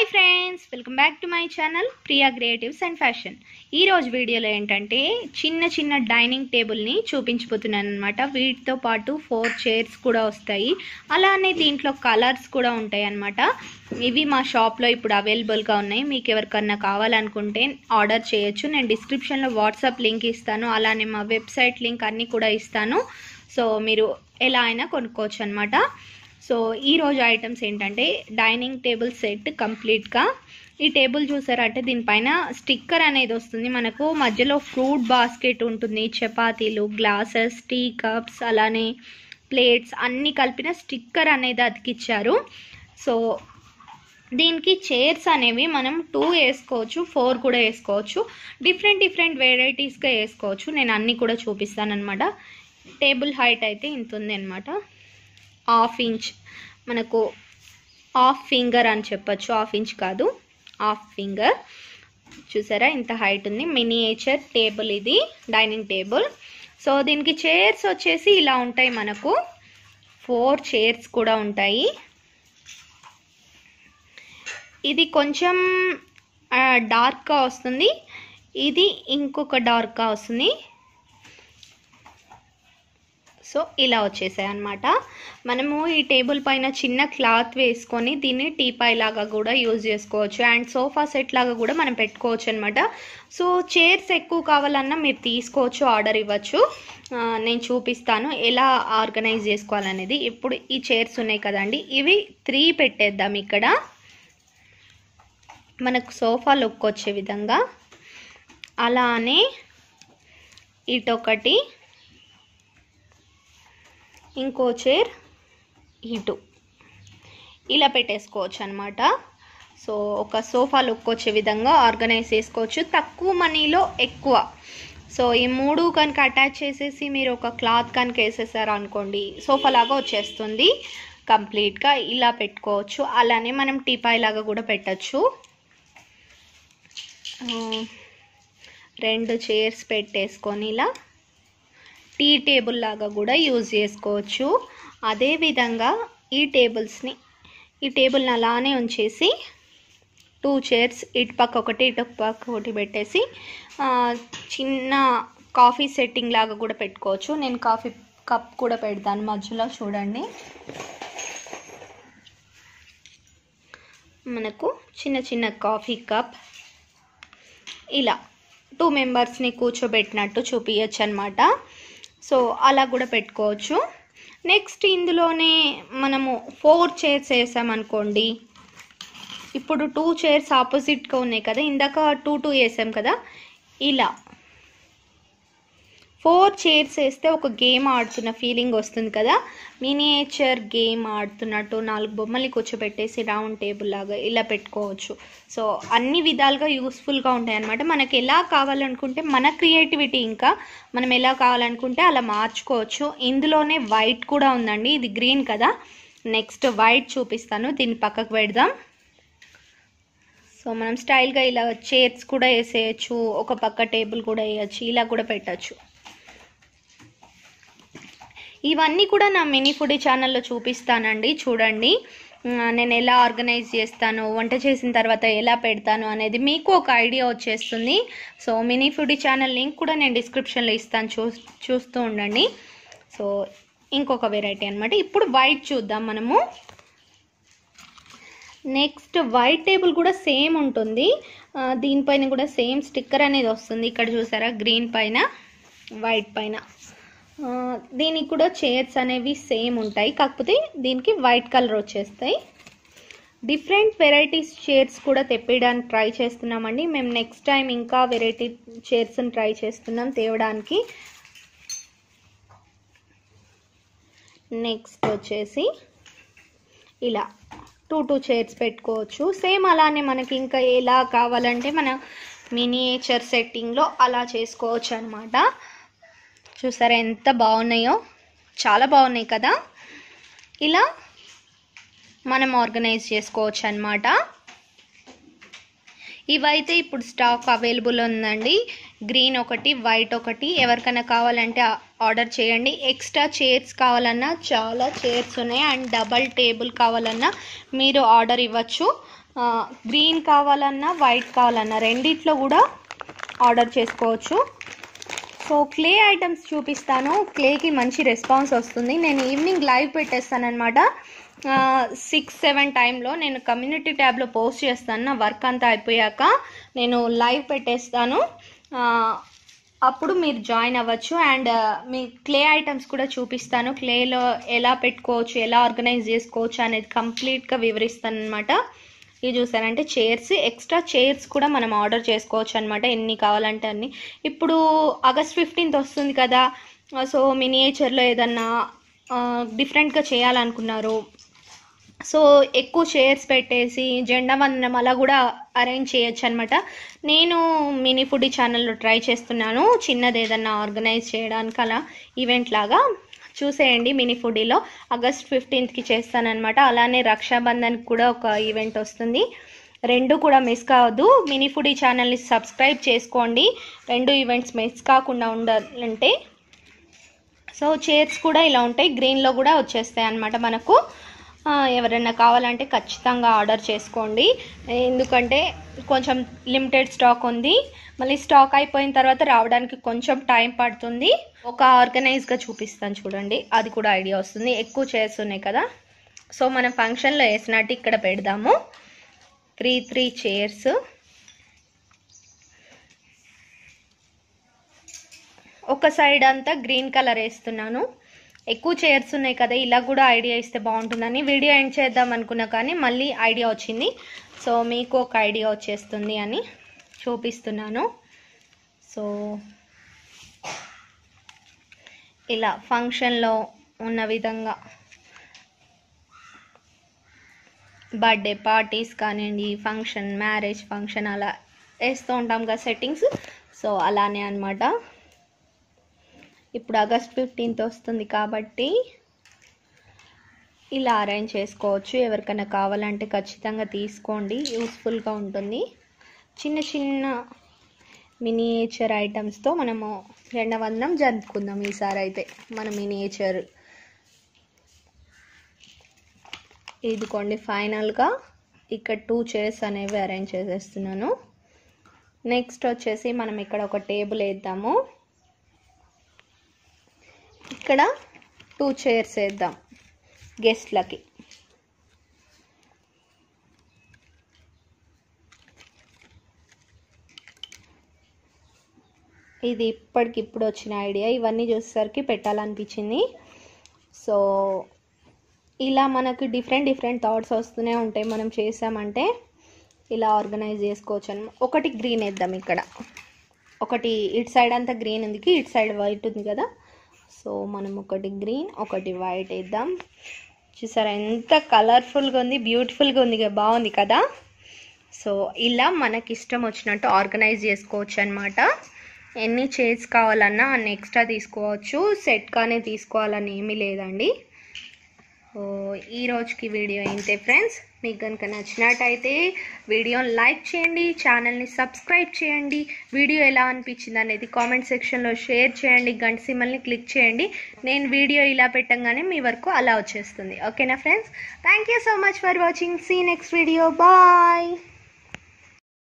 Hi friends, welcome back to my channel Priya creatives and fashion. ఈ రోజు వీడియోలో ఏంటంటే చిన్న చిన్న డైనింగ్ టేబుల్ని చూపించబోతున్నాను అనమాట. వీటితో పాటు 4 చైర్స్ కూడా వస్తాయి. అలానే దీంట్లో కలర్స్ కూడా ఉంటాయి అన్నమాట. ఇవి మా షాప్లో ఇప్పుడు అవైలబుల్గా ఉన్నాయి. మీకు ఎవరికన్నా కావాలనుకుంటే ఆర్డర్ చేయొచ్చు. నేను డిస్క్రిప్షన్లో వాట్సాప్ లింక్ ఇస్తాను, అలానే మా వెబ్సైట్ లింక్ అన్నీ కూడా ఇస్తాను. సో మీరు ఎలా అయినా కొనుక్కోవచ్చు అనమాట. సో ఈరోజు ఐటమ్స్ ఏంటంటే డైనింగ్ టేబుల్ సెట్ కంప్లీట్గా. ఈ టేబుల్ చూసారంటే దీనిపైన స్టిక్కర్ అనేది వస్తుంది మనకు. మధ్యలో ఫ్రూట్ బాస్కెట్ ఉంటుంది, చపాతీలు, గ్లాసెస్, టీ కప్స్, అలానే ప్లేట్స్ అన్నీ కలిపిన స్టిక్కర్ అనేది అతికిచ్చారు. సో దీనికి చైర్స్ అనేవి మనం 2 వేసుకోవచ్చు, 4 కూడా వేసుకోవచ్చు. డిఫరెంట్ వెరైటీస్గా వేసుకోవచ్చు. నేను అన్నీ కూడా చూపిస్తాను అనమాట. టేబుల్ హైట్ అయితే ఇంత ఉంది అనమాట. 1/2 ఇంచ్, మనకు 1/2 ఫింగర్ అని చెప్పచ్చు. 1/2 ఇంచ్ కాదు, 1/2 ఫింగర్. చూసారా ఇంత హైట్ ఉంది. మినియేచర్ టేబుల్ ఇది, డైనింగ్ టేబుల్. సో దీనికి చైర్స్ వచ్చేసి ఇలా ఉంటాయి మనకు. 4 చైర్స్ కూడా ఉంటాయి. ఇది కొంచెం డార్క్గా వస్తుంది, ఇది ఇంకొక డార్క్గా వస్తుంది. సో ఇలా వచ్చేసాయి అన్నమాట. మనము ఈ టేబుల్ పైన చిన్న క్లాత్ వేసుకొని దీన్ని టీపాయ్ లాగా కూడా యూజ్ చేసుకోవచ్చు, అండ్ సోఫా సెట్ లాగా కూడా మనం పెట్టుకోవచ్చు అనమాట. సో చైర్స్ ఎక్కువ కావాలన్నా మీరు తీసుకోవచ్చు, ఆర్డర్ ఇవ్వచ్చు. నేను చూపిస్తాను ఎలా ఆర్గనైజ్ చేసుకోవాలనేది. ఇప్పుడు ఈ చైర్స్ ఉన్నాయి కదండి, ఇవి 3 పెట్టేద్దాం ఇక్కడ, మనకు సోఫా లుక్ వచ్చే విధంగా. అలానే ఇటొకటి, ఇంకో చైర్ ఇటు, ఇలా పెట్టేసుకోవచ్చు అనమాట. సో ఒక సోఫా లుక్ వచ్చే విధంగా ఆర్గనైజ్ చేసుకోవచ్చు, తక్కువ మనీలో ఎక్కువ. సో ఈ 3 కనుక అటాచ్ చేసేసి మీరు ఒక క్లాత్ కనుక వేసేసారు అనుకోండి, సోఫా లాగా వచ్చేస్తుంది కంప్లీట్గా. ఇలా పెట్టుకోవచ్చు. అలానే మనం టీపాయ్ లాగా కూడా పెట్టచ్చు. 2 చైర్స్ పెట్టేసుకొని ఇలా టీ టేబుల్ లాగా కూడా యూజ్ చేసుకోవచ్చు. అదేవిధంగా ఈ టేబుల్ని అలానే ఉంచేసి 2 చైర్స్ ఇటు పక్క ఒకటి, ఇటు పక్క ఒకటి పెట్టేసి చిన్న కాఫీ సెట్టింగ్ లాగా కూడా పెట్టుకోవచ్చు. నేను కాఫీ కప్ కూడా పెడతాను మధ్యలో. చూడండి మనకు చిన్న కాఫీ కప్, ఇలా 2 మెంబర్స్ని కూర్చోబెట్టినట్టు చూపించచ్చు అనమాట. సో అలా కూడా పెట్టుకోవచ్చు. నెక్స్ట్ ఇందులోనే మనము 4 చైర్స్ వేసామనుకోండి. ఇప్పుడు 2 చైర్స్ ఆపోజిట్గా ఉన్నాయి కదా, ఇందాక 2 వేసాం కదా. ఇలా 4 చైర్స్ వేస్తే ఒక గేమ్ ఆడుతున్న ఫీలింగ్ వస్తుంది కదా. మినియేచర్ గేమ్ ఆడుతున్నట్టు 4 బొమ్మల్ని కూర్చోబెట్టేసి రౌండ్ టేబుల్ లాగా ఇలా పెట్టుకోవచ్చు. సో అన్ని విధాలుగా యూస్ఫుల్గా ఉంటాయి అన్నమాట. మనకి ఎలా కావాలనుకుంటే మన క్రియేటివిటీ, ఇంకా మనం ఎలా కావాలనుకుంటే అలా మార్చుకోవచ్చు. ఇందులోనే వైట్ కూడా ఉందండి, ఇది గ్రీన్ కదా. నెక్స్ట్ వైట్ చూపిస్తాను, దీన్ని పక్కకు పెడదాం. సో మనం స్టైల్గా ఇలా చైర్స్ కూడా వేసేయచ్చు, ఒక పక్క టేబుల్ కూడా వేయచ్చు, ఇలా కూడా పెట్టచ్చు. ఇవన్నీ కూడా నా మినీ ఫుడీ ఛానల్లో చూపిస్తానండి, చూడండి. నేను ఎలా ఆర్గనైజ్ చేస్తాను, వంట చేసిన తర్వాత ఎలా పెడతాను అనేది మీకు ఒక ఐడియా వచ్చేస్తుంది. So mini foodie channel link కూడా నేను డిస్క్రిప్షన్లో ఇస్తాను, చూస్తూ ఉండండి. సో ఇంకొక వెరైటీ అనమాట. ఇప్పుడు వైట్ చూద్దాం మనము. నెక్స్ట్ వైట్ టేబుల్ కూడా సేమ్ ఉంటుంది. దీనిపైన కూడా సేమ్ స్టిక్కర్ అనేది వస్తుంది. ఇక్కడ చూసారా, గ్రీన్ పైన వైట్ పైన. దీనికి కూడా చైర్స్ అనేవి సేమ్ ఉంటాయి, కాకపోతే దీనికి వైట్ కలర్ వచ్చేస్తాయి. డిఫరెంట్ వెరైటీస్ చైర్స్ కూడా తెప్పేయడానికి ట్రై చేస్తున్నామండి మేము. నెక్స్ట్ టైం ఇంకా వెరైటీ చైర్స్ని ట్రై చేస్తున్నాం తేవడానికి. నెక్స్ట్ వచ్చేసి ఇలా 2 చైర్స్ పెట్టుకోవచ్చు. సేమ్ అలానే మనకి ఇంకా ఎలా కావాలంటే మన మినియేచర్ సెట్టింగ్లో అలా చేసుకోవచ్చు అనమాట. చూసారా ఎంత బాగున్నాయో, చాలా బాగున్నాయి కదా. ఇలా మనం ఆర్గనైజ్ చేసుకోవచ్చు అనమాట. ఇవైతే ఇప్పుడు స్టాక్ అవైలబుల్ ఉందండి. గ్రీన్ ఒకటి, వైట్ ఒకటి. ఎవరికైనా కావాలంటే ఆర్డర్ చేయండి. ఎక్స్ట్రా చైర్స్ కావాలన్నా చాలా చైర్స్ ఉన్నాయి, అండ్ డబల్ టేబుల్ కావాలన్నా మీరు ఆర్డర్ ఇవ్వచ్చు. గ్రీన్ కావాలన్నా వైట్ కావాలన్నా రెండిట్లో కూడా ఆర్డర్ చేసుకోవచ్చు. సో క్లే ఐటమ్స్ చూపిస్తాను. క్లేకి మంచి రెస్పాన్స్ వస్తుంది. నేను ఈవినింగ్ లైవ్ పెట్టేస్తాను అనమాట. 6-7 టైంలో నేను కమ్యూనిటీ ట్యాబ్లో పోస్ట్ చేస్తాను. నా వర్క్ అంతా అయిపోయాక నేను లైవ్ పెట్టేస్తాను. అప్పుడు మీరు జాయిన్ అవ్వచ్చు. అండ్ మీ క్లే ఐటమ్స్ కూడా చూపిస్తాను. క్లేలో ఎలా పెట్టుకోవచ్చు, ఎలా ఆర్గనైజ్ చేసుకోవచ్చు అనేది కంప్లీట్గా వివరిస్తాను అనమాట. ఇది చూసారంటే చైర్స్, ఎక్స్ట్రా చైర్స్ కూడా మనం ఆర్డర్ చేసుకోవచ్చు అనమాట, ఎన్ని కావాలంటే అన్ని. ఇప్పుడు ఆగస్ట్ 15th వస్తుంది కదా, సో మినియేచర్లో ఏదన్నా డిఫరెంట్గా చేయాలనుకున్నారు, సో ఎక్కువ చైర్స్ పెట్టేసి జెండా వందనం అలా కూడా అరేంజ్ చేయొచ్చు అనమాట. నేను మినీ ఫుడీ ఛానల్లో ట్రై చేస్తున్నాను చిన్నది ఏదన్నా ఆర్గనైజ్ చేయడానికి, అలా ఈవెంట్ లాగా. చూసేయండి, మినీ ఫుడీలో ఆగస్ట్ 15th చేస్తానన్నమాట. అలానే రక్షాబంధన్కి కూడా ఒక ఈవెంట్ వస్తుంది. రెండు కూడా మిస్ కావద్దు. మినీ ఫుడీ ఛానల్ని సబ్స్క్రైబ్ చేసుకోండి, రెండు ఈవెంట్స్ మిస్ కాకుండా ఉండాలంటే. సో చైర్స్ కూడా ఇలా ఉంటాయి, గ్రీన్లో కూడా వచ్చేస్తాయి అన్నమాట మనకు. ఎవరైనా కావాలంటే ఖచ్చితంగా ఆర్డర్ చేసుకోండి, ఎందుకంటే కొంచెం లిమిటెడ్ స్టాక్ ఉంది. మళ్ళీ స్టాక్ అయిపోయిన తర్వాత రావడానికి కొంచెం టైం పడుతుంది. ఒక ఆర్గనైజ్గా చూపిస్తాను చూడండి, అది కూడా ఐడియా వస్తుంది. ఎక్కువ చైర్స్ ఉన్నాయి కదా, సో మనం ఫంక్షన్లో వేసినట్టు ఇక్కడ పెడదాము. 3 చైర్స్. ఒక సైడ్ అంతా గ్రీన్ కలర్ వేస్తున్నాను. ఎక్కువ చైర్స్ ఉన్నాయి కదా, ఇలా కూడా ఐడియా ఇస్తే బాగుంటుందని వీడియో ఎండ్ చేద్దాం అనుకున్నా, కానీ మళ్ళీ ఐడియా వచ్చింది. సో మీకు ఒక ఐడియా వచ్చేస్తుంది అని చూపిస్తున్నాను. సో ఇలా ఫంక్షన్లో ఉన్న విధంగా బర్త్డే పార్టీస్ కానివ్వండి, ఫంక్షన్, మ్యారేజ్ ఫంక్షన్ అలా వేస్తూ ఉంటాం కదా సెట్టింగ్స్, సో అలానే అనమాట. ఇప్పుడు ఆగస్ట్ 15th వస్తుంది కాబట్టి ఇలా అరేంజ్ చేసుకోవచ్చు. ఎవరికైనా కావాలంటే ఖచ్చితంగా తీసుకోండి, యూస్ఫుల్గా ఉంటుంది. చిన్న చిన్న మినియేచర్ ఐటమ్స్తో మనము జెండా వందనం జరుపుకుందాం ఈసారి అయితే. మన మినియేచర్ ఇదిగోండి. ఫైనల్గా ఇక్కడ 2 చైర్స్ అనేవి అరేంజ్ చేసేస్తున్నాను. నెక్స్ట్ వచ్చేసి మనం ఇక్కడ ఒక టేబుల్ వేద్దాము. ఇక్కడ 2 చైర్స్ వేద్దాం గెస్ట్లకి. ఇది ఇప్పటికిప్పుడు వచ్చిన ఐడియా, ఇవన్నీ చూసేసరికి పెట్టాలనిపించింది. సో ఇలా మనకు డిఫరెంట్ థాట్స్ వస్తూనే ఉంటాయి మనం చేసామంటే. ఇలా ఆర్గనైజ్ చేసుకోవచ్చు అని. ఒకటి గ్రీన్ వేద్దాం ఇక్కడ, ఒకటి ఇటు సైడ్ అంతా గ్రీన్ ఉంది, ఇటు సైడ్ వైట్ ఉంది కదా, సో మనం ఒకటి గ్రీన్ ఒకటి వైట్ వేద్దాం. చూసారా ఎంత కలర్ఫుల్గా ఉంది, బ్యూటిఫుల్గా ఉంది, బాగుంది కదా. సో ఇలా మనకి ఇష్టం వచ్చినట్టు ఆర్గనైజ్ చేసుకోవచ్చు అనమాట. ఎన్ని చైర్స్ కావాలన్నా అన్ని ఎక్స్ట్రా తీసుకోవచ్చు, సెట్గానే తీసుకోవాలని ఏమీ లేదండి. ఈ రోజుకి వీడియో ఇంతే ఫ్రెండ్స్. మీకు కనుక నచ్చినట్టయితే వీడియోని లైక్ చేయండి, ఛానల్ని సబ్స్క్రైబ్ చేయండి. వీడియో ఎలా అనిపించింది అనేది కామెంట్ సెక్షన్లో షేర్ చేయండి, గంట సింబల్ని క్లిక్ చేయండి. నేను వీడియో ఇలా పెట్టంగానే మీ వరకు అలా వచ్చేస్తుంది. ఓకేనా friends? Thank you so much for watching. See next video. Bye.